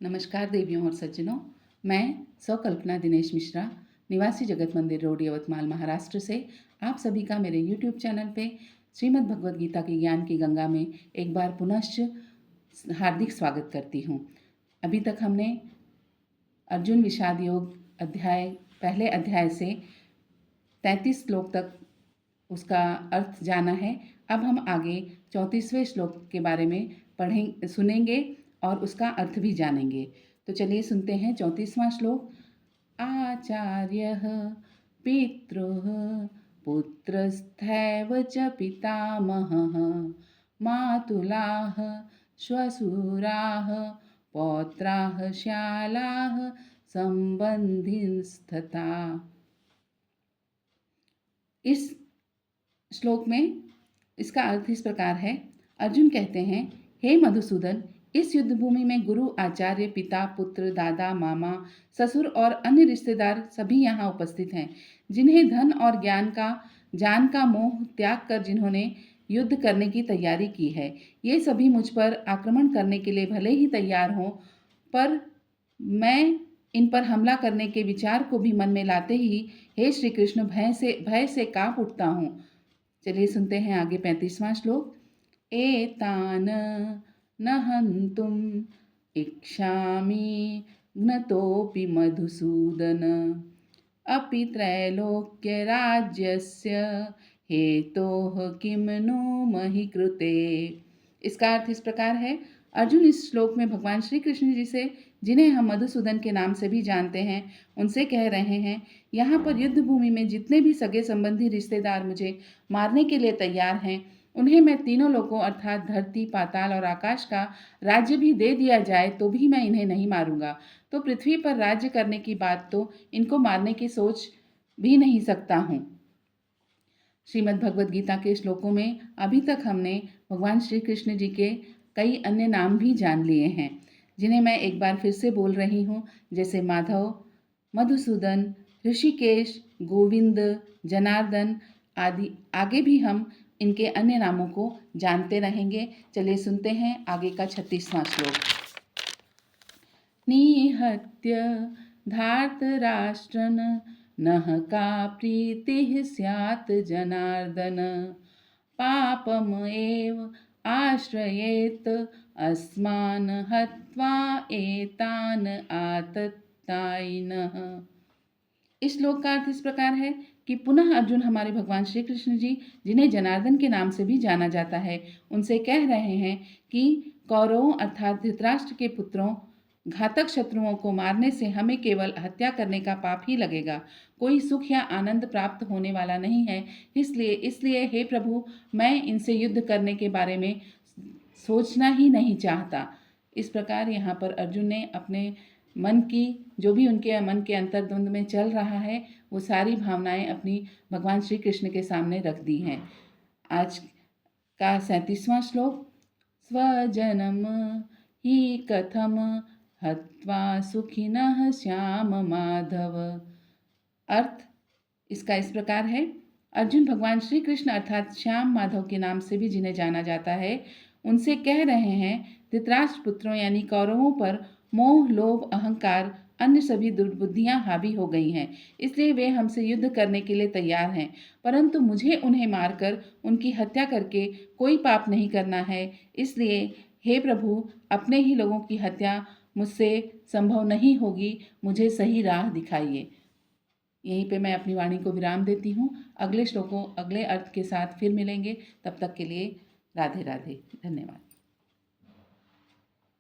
नमस्कार देवियों और सज्जनों। मैं कल्पना दिनेश मिश्रा, निवासी जगत मंदिर रोड, यवतमाल, महाराष्ट्र से आप सभी का मेरे YouTube चैनल पे श्रीमद् भगवद गीता की ज्ञान की गंगा में एक बार पुनश्च हार्दिक स्वागत करती हूँ। अभी तक हमने अर्जुन विषाद योग पहले अध्याय से 33 श्लोक तक उसका अर्थ जाना है। अब हम आगे 34वें श्लोक के बारे में सुनेंगे और उसका अर्थ भी जानेंगे। तो चलिए सुनते हैं 34वां श्लोक। आचार्यः पितृः पुत्रस्थैव च पितामहः मातुलाः श्वशुराः पौत्राः श्यालाः संबंधिनस्तथा। इस श्लोक में इसका अर्थ इस प्रकार है। अर्जुन कहते हैं, हे मधुसूदन, इस युद्ध भूमि में गुरु, आचार्य, पिता, पुत्र, दादा, मामा, ससुर और अन्य रिश्तेदार सभी यहाँ उपस्थित हैं, जिन्हें धन और जान का मोह त्याग कर जिन्होंने युद्ध करने की तैयारी की है। ये सभी मुझ पर आक्रमण करने के लिए भले ही तैयार हों, पर मैं इन पर हमला करने के विचार को भी मन में लाते ही हे श्री कृष्ण भय से कांप उठता हूँ। चलिए सुनते हैं आगे 35वां श्लोक। एतान न हन्तुम इच्छामि ज्ञतोऽपि मधुसूदन अपि त्रैलोक्य राज्यस्य हेतोः किम नु महि कृते। इसका अर्थ इस प्रकार है। अर्जुन इस श्लोक में भगवान श्री कृष्ण जी से, जिन्हें हम मधुसूदन के नाम से भी जानते हैं, उनसे कह रहे हैं, यहाँ पर युद्ध भूमि में जितने भी सगे संबंधी रिश्तेदार मुझे मारने के लिए तैयार हैं, उन्हें मैं तीनों लोगों अर्थात धरती, पाताल और आकाश का राज्य भी दे दिया जाए तो भी मैं इन्हें नहीं मारूंगा। तो पृथ्वी पर राज्य करने की बात तो इनको मारने की सोच भी नहीं सकता हूँ। श्रीमद् भगवद गीता के श्लोकों में अभी तक हमने भगवान श्री कृष्ण जी के कई अन्य नाम भी जान लिए हैं, जिन्हें मैं एक बार फिर से बोल रही हूँ, जैसे माधव, मधुसूदन, ऋषिकेश, गोविंद, जनार्दन आदि। आगे भी हम इनके अन्य नामों को जानते रहेंगे। चलिए सुनते हैं आगे का 36वां श्लोक। निहत्य धार्तराष्ट्रन् नः का प्रीतिः स्यात् जनार्दन पापम एव आश्रयेत अस्मान् हत्वा एतान् आततायिनः। इस श्लोक का अर्थ इस प्रकार है कि पुनः अर्जुन हमारे भगवान श्री कृष्ण जी, जिन्हें जनार्दन के नाम से भी जाना जाता है, उनसे कह रहे हैं कि कौरवों अर्थात धृतराष्ट्र के पुत्रों, घातक शत्रुओं को मारने से हमें केवल हत्या करने का पाप ही लगेगा, कोई सुख या आनंद प्राप्त होने वाला नहीं है। इसलिए हे प्रभु, मैं इनसे युद्ध करने के बारे में सोचना ही नहीं चाहता। इस प्रकार यहाँ पर अर्जुन ने अपने मन की, जो भी उनके मन के अंतर्द्वंद में चल रहा है, वो सारी भावनाएं अपनी भगवान श्री कृष्ण के सामने रख दी हैं। आज का 37वां श्लोक। स्वजनम ही कथम हत्वा सुखिनः श्याम माधव। अर्थ इसका इस प्रकार है। अर्जुन भगवान श्री कृष्ण अर्थात श्याम माधव के नाम से भी जिन्हें जाना जाता है, उनसे कह रहे हैं, धृतराष्ट्र पुत्रों यानी कौरवों पर मोह, लोभ, अहंकार, अन्य सभी दुर्बुद्धियां हावी हो गई हैं, इसलिए वे हमसे युद्ध करने के लिए तैयार हैं, परंतु मुझे उन्हें मारकर उनकी हत्या करके कोई पाप नहीं करना है। इसलिए हे प्रभु, अपने ही लोगों की हत्या मुझसे संभव नहीं होगी, मुझे सही राह दिखाइए। यहीं पे मैं अपनी वाणी को विराम देती हूँ। अगले श्लोकों, अगले अर्थ के साथ फिर मिलेंगे। तब तक के लिए राधे राधे, धन्यवाद।